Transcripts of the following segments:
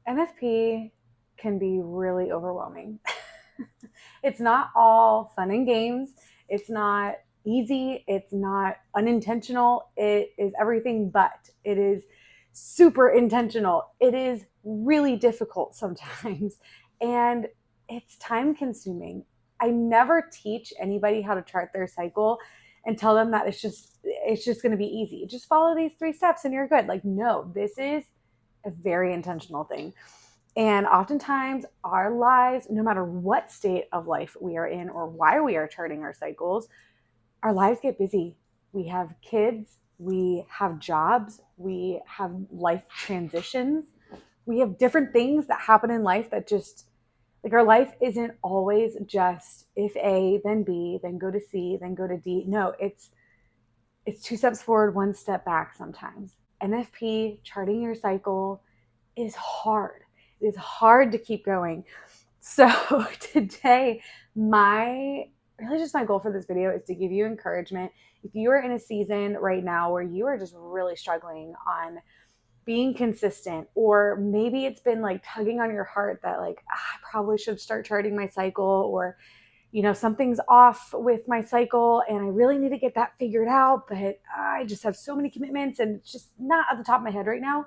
NFP can be really overwhelming. It's not all fun and games. It's not easy. It's not unintentional. It is everything but. It is super intentional. It is really difficult sometimes. And it's time consuming. I never teach anybody how to chart their cycle and tell them that it's just going to be easy. Just follow these 3 steps and you're good. Like, no, this is a very intentional thing. And oftentimes, our lives, no matter what state of life we are in or why we are charting our cycles, our lives get busy. We have kids, we have jobs, we have life transitions, we have different things that happen in life that just, like, our life isn't always just if A, then B, then go to C, then go to D. No, it's 2 steps forward, 1 step back sometimes. NFP, charting your cycle, is hard. It is hard to keep going. So today, my goal for this video is to give you encouragement. If you are in a season right now where you are just really struggling on being consistent, or maybe it's been like tugging on your heart that like, I probably should start charting my cycle, or something's off with my cycle and I really need to get that figured out, but I just have so many commitments and it's just not at the top of my head right now.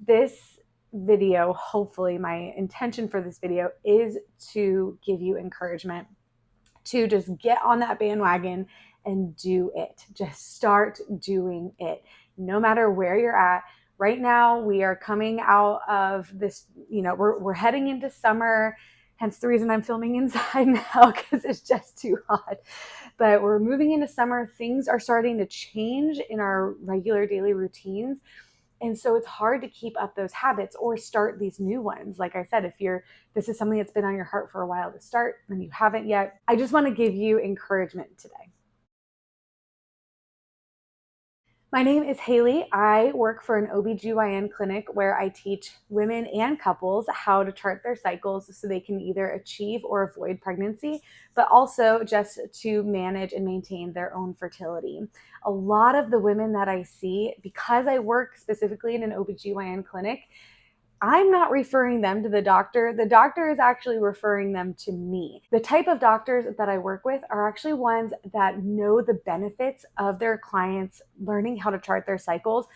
This video, hopefully my intention for this video is to give you encouragement to just get on that bandwagon and do it. Just start doing it. No matter where you're at. Right now, we are coming out of this, we're heading into summer, hence the reason I'm filming inside now, because it's just too hot. But we're moving into summer. Things are starting to change in our regular daily routines. And so it's hard to keep up those habits or start these new ones. Like I said, if this is something that's been on your heart for a while to start and you haven't yet, I just want to give you encouragement today. My name is Haley. I work for an OBGYN clinic where I teach women and couples how to chart their cycles so they can either achieve or avoid pregnancy, but also just to manage and maintain their own fertility. A lot of the women that I see, because I work specifically in an OBGYN clinic, I'm not referring them to the doctor. The doctor is actually referring them to me. The type of doctors that I work with are actually ones that know the benefits of their clients learning how to chart their cycles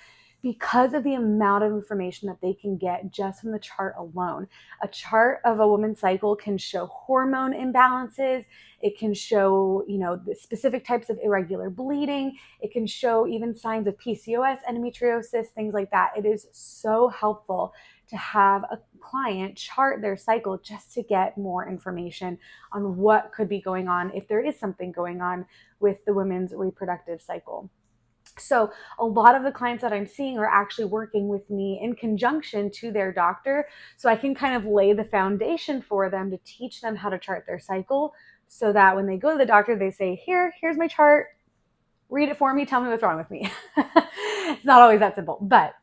because of the amount of information that they can get just from the chart alone. A chart of a woman's cycle can show hormone imbalances. It can show, the specific types of irregular bleeding. It can show even signs of PCOS, endometriosis, things like that. It is so helpful to have a client chart their cycle just to get more information on what could be going on if there is something going on with the women's reproductive cycle. So a lot of the clients that I'm seeing are actually working with me in conjunction to their doctor, so I can kind of lay the foundation for them to teach them how to chart their cycle so that when they go to the doctor, they say, here's my chart, read it for me, tell me what's wrong with me. It's not always that simple, but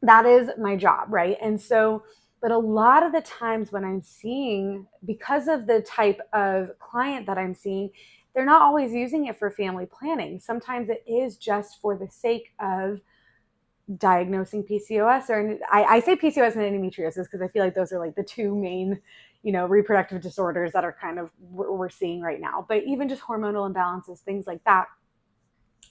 that is my job, right? And so, but a lot of the times when I'm seeing, because of the type of client that I'm seeing, they're not always using it for family planning. Sometimes it is just for the sake of diagnosing PCOS, or I say PCOS and endometriosis because I feel like those are like the two main, reproductive disorders that are kind of we're seeing right now. But even just hormonal imbalances, things like that.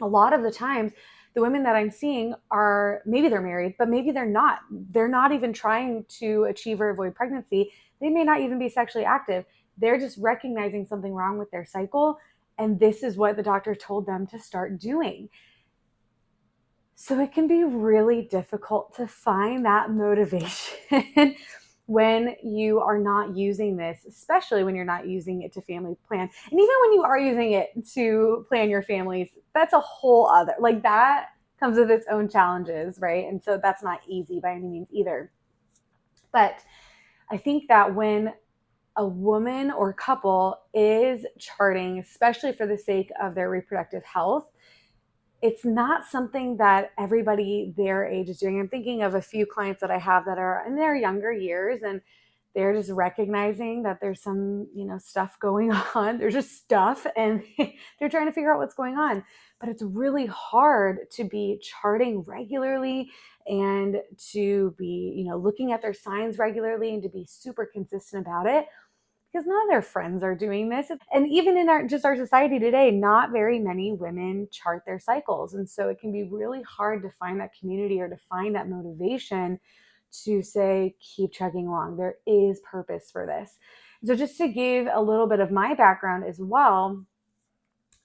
A lot of the times, the women that I'm seeing are, maybe they're married, but maybe they're not. They're not even trying to achieve or avoid pregnancy. They may not even be sexually active. They're just recognizing something wrong with their cycle, and this is what the doctor told them to start doing. So it can be really difficult to find that motivation when you are not using this, especially when you're not using it to family plan. And even when you are using it to plan your families, that's a whole other, like, that comes with its own challenges, right? And so that's not easy by any means either. But I think that when a woman or couple is charting, especially for the sake of their reproductive health, it's not something that everybody their age is doing. I'm thinking of a few clients that I have that are in their younger years, and They're just recognizing that there's some, stuff going on. There's just stuff, and they're trying to figure out what's going on. But it's really hard to be charting regularly and to be, looking at their signs regularly and to be super consistent about it, because none of their friends are doing this. And even in our society today, not very many women chart their cycles. And so it can be really hard to find that community or to find that motivation to say, keep chugging along. There is purpose for this. So just to give a little bit of my background as well,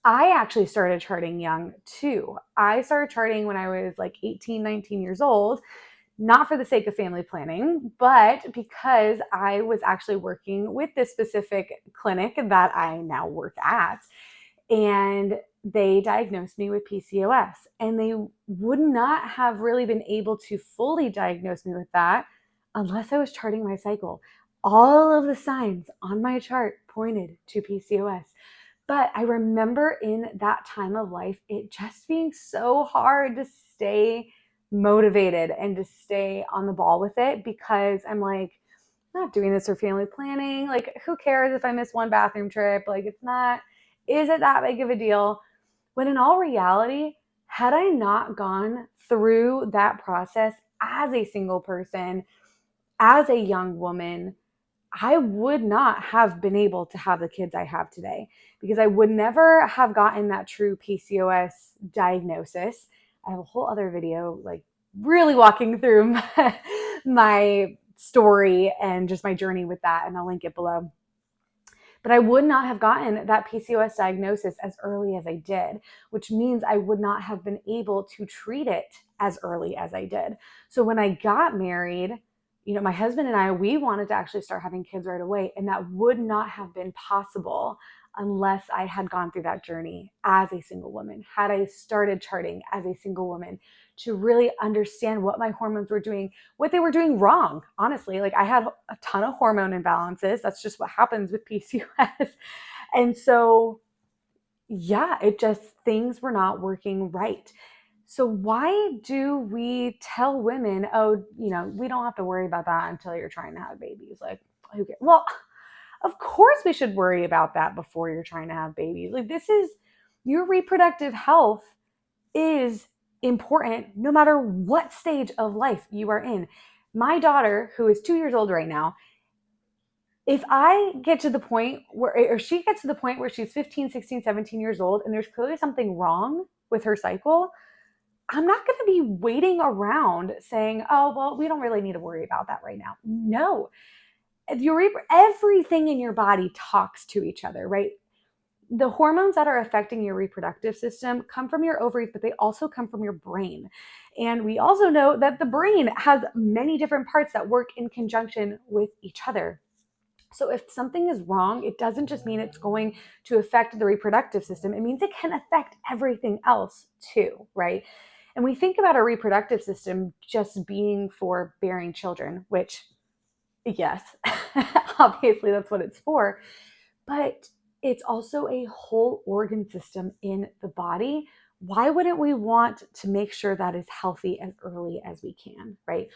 I actually started charting young too. I started charting when I was like 18, 19 years old, not for the sake of family planning, but because I was actually working with this specific clinic that I now work at. And they diagnosed me with PCOS, and they would not have really been able to fully diagnose me with that unless I was charting my cycle. All of the signs on my chart pointed to PCOS. But I remember in that time of life, it just being so hard to stay motivated and to stay on the ball with it, because I'm like, I'm not doing this for family planning. Like, who cares if I miss one bathroom trip? Like, is it that big of a deal? When in all reality, had I not gone through that process as a single person, as a young woman, I would not have been able to have the kids I have today, because I would never have gotten that true PCOS diagnosis. I have a whole other video, like really walking through my story and just my journey with that, and I'll link it below. But I would not have gotten that PCOS diagnosis as early as I did, which means I would not have been able to treat it as early as I did. So when I got married, my husband and I, we wanted to actually start having kids right away. And that would not have been possible unless I had gone through that journey as a single woman, had I started charting as a single woman to really understand what my hormones were doing, what they were doing wrong. Honestly, like I had a ton of hormone imbalances. That's just what happens with PCOS. And so, yeah, things were not working right. So why do we tell women, oh, we don't have to worry about that until you're trying to have babies? Like, who cares? Well, of course we should worry about that before you're trying to have babies. Like, your reproductive health is important no matter what stage of life you are in. My daughter, who is 2 years old right now, if I get to the point or she gets to the point where she's 15, 16, 17 years old and there's clearly something wrong with her cycle, I'm not going to be waiting around saying, oh, well, we don't really need to worry about that right now. No, everything in your body talks to each other, right? The hormones that are affecting your reproductive system come from your ovaries, but they also come from your brain. And we also know that the brain has many different parts that work in conjunction with each other. So if something is wrong, it doesn't just mean it's going to affect the reproductive system. It means it can affect everything else too, right? And we think about our reproductive system just being for bearing children, which, yes, obviously that's what it's for. But it's also a whole organ system in the body. Why wouldn't we want to make sure that is healthy as early as we can, right?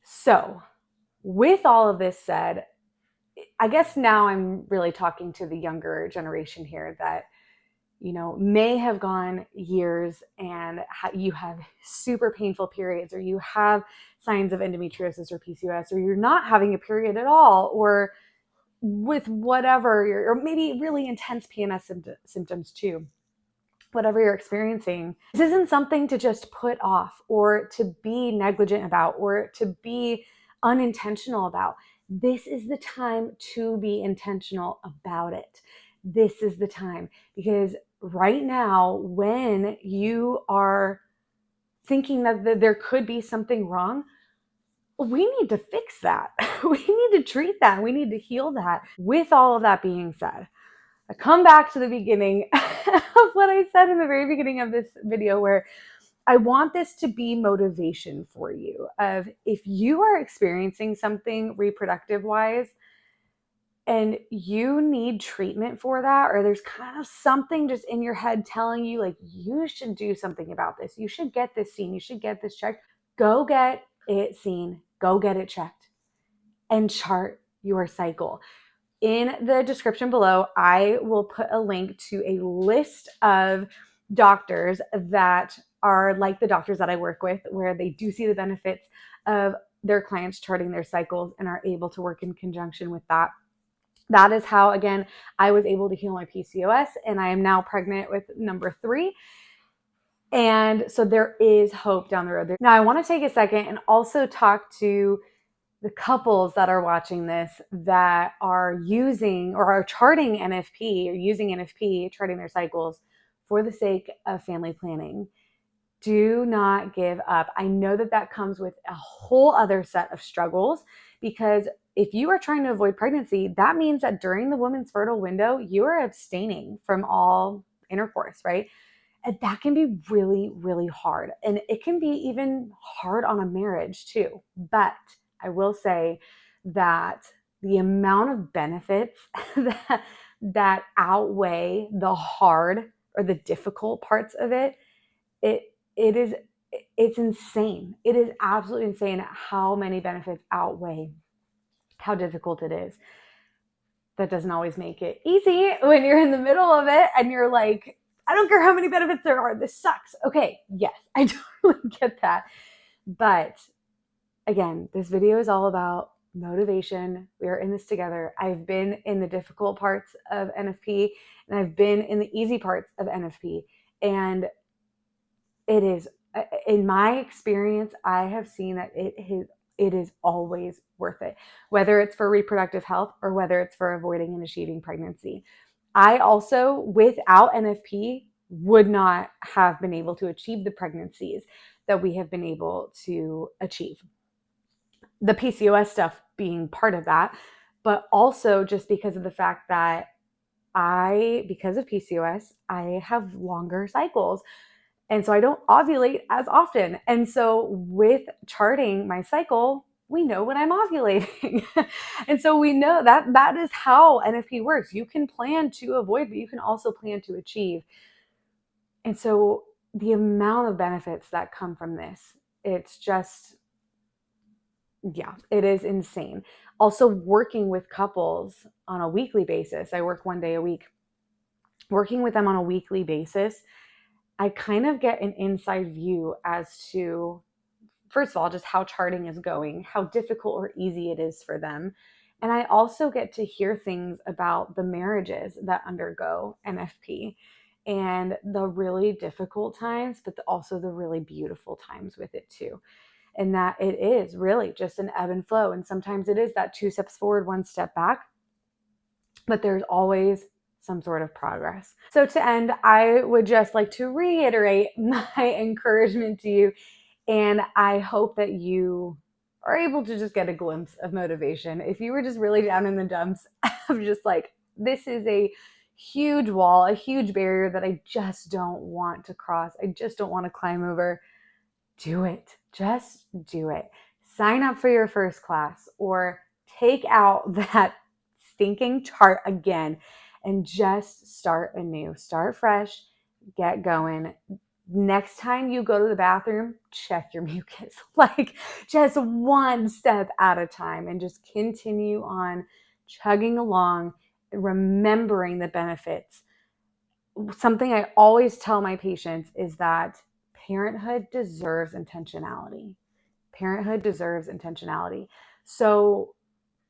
So, with all of this said, I guess now I'm really talking to the younger generation here that, may have gone years and you have super painful periods, or you have signs of endometriosis or PCOS, or you're not having a period at all, or with whatever, or maybe really intense PMS symptoms too, whatever you're experiencing. This isn't something to just put off or to be negligent about or to be unintentional about. This is the time to be intentional about it. This is the time, because right now, when you are thinking that there could be something wrong, we need to fix that. We need to treat that. We need to heal that. With all of that being said, I come back to the beginning of what I said in the very beginning of this video, where I want this to be motivation for you. Of if you are experiencing something reproductive wise and you need treatment for that, or there's kind of something just in your head telling you like you should do something about this, you should get this seen, you should get this checked, go get it seen, go get it checked. and chart your cycle. In the description below, I will put a link to a list of doctors that are like the doctors that I work with, where they do see the benefits of their clients charting their cycles and are able to work in conjunction with that. That is how, again, I was able to heal my PCOS, and I am now pregnant with number 3. And so there is hope down the road. Now, I want to take a second and also talk to the couples that are watching this that are using or are charting NFP or using NFP, charting their cycles for the sake of family planning. Do not give up. I know that that comes with a whole other set of struggles, because if you are trying to avoid pregnancy, that means that during the woman's fertile window, you are abstaining from all intercourse, right? And that can be really, really hard. And it can be even hard on a marriage too. But I will say that the amount of benefits that outweigh the hard or the difficult parts of it's insane. It is absolutely insane how many benefits outweigh how difficult it is. That doesn't always make it easy when you're in the middle of it and you're like, I don't care how many benefits there are, this sucks. Okay, yes, I totally get that. But again, this video is all about motivation. We are in this together. I've been in the difficult parts of NFP and I've been in the easy parts of NFP. And it is, in my experience, I have seen that it is always worth it, whether it's for reproductive health or whether it's for avoiding and achieving pregnancy. I also, without NFP, would not have been able to achieve the pregnancies that we have been able to achieve. The PCOS stuff being part of that, but also just because of the fact that because of PCOS, I have longer cycles. And so I don't ovulate as often. And so with charting my cycle, we know when I'm ovulating. And so we know that that is how NFP works. You can plan to avoid, but you can also plan to achieve. And so the amount of benefits that come from this, it's just, yeah, it is insane. Also, working with couples on a weekly basis, I work 1 day a week. Working with them on a weekly basis, I kind of get an inside view as to, first of all, just how charting is going, how difficult or easy it is for them. And I also get to hear things about the marriages that undergo NFP and the really difficult times, but also the really beautiful times with it too. And that it is really just an ebb and flow. And sometimes it is that 2 steps forward, 1 step back, but there's always some sort of progress. So to end, I would just like to reiterate my encouragement to you. And I hope that you are able to just get a glimpse of motivation. If you were just really down in the dumps of just like, this is a huge wall, a huge barrier that I just don't want to cross, I just don't want to climb over, do it. Just do it. Sign up for your first class or take out that stinking chart again and just start anew. Start fresh, get going. Next time you go to the bathroom, check your mucus. Like just 1 step at a time and just continue on chugging along, remembering the benefits. Something I always tell my patients is that parenthood deserves intentionality. Parenthood deserves intentionality. So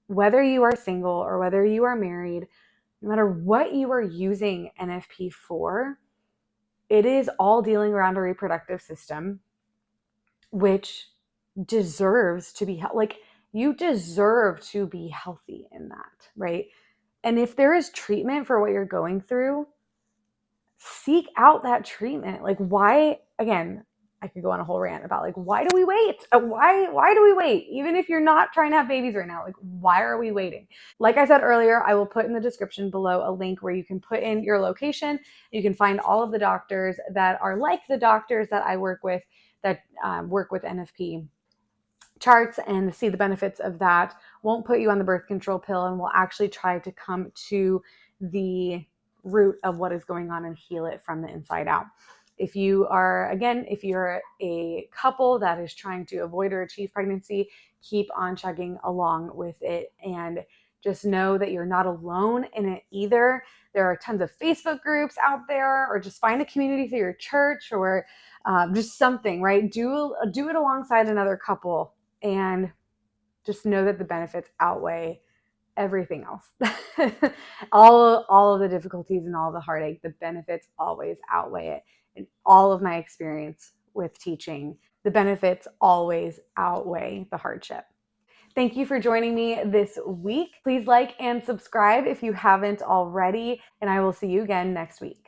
whether you are single or whether you are married, no matter what you are using NFP for, it is all dealing around a reproductive system, which deserves to be like, you deserve to be healthy in that, right? And if there is treatment for what you're going through, seek out that treatment. Like, why, again, I could go on a whole rant about like, why do we wait? Why do we wait? Even if you're not trying to have babies right now, like, why are we waiting? Like I said earlier, I will put in the description below a link where you can put in your location. You can find all of the doctors that are like the doctors that I work with, that work with NFP charts and see the benefits of that. Won't put you on the birth control pill and will actually try to come to the root of what is going on and heal it from the inside out. If you're a couple that is trying to avoid or achieve pregnancy, keep on chugging along with it, and just know that you're not alone in it either. There are tons of Facebook groups out there, or just find a community through your church, or just something, right? Do it alongside another couple, and just know that the benefits outweigh everything else. all of the difficulties and all the heartache, the benefits always outweigh it. In all of my experience with teaching, the benefits always outweigh the hardship. Thank you for joining me this week. Please like and subscribe if you haven't already, and I will see you again next week.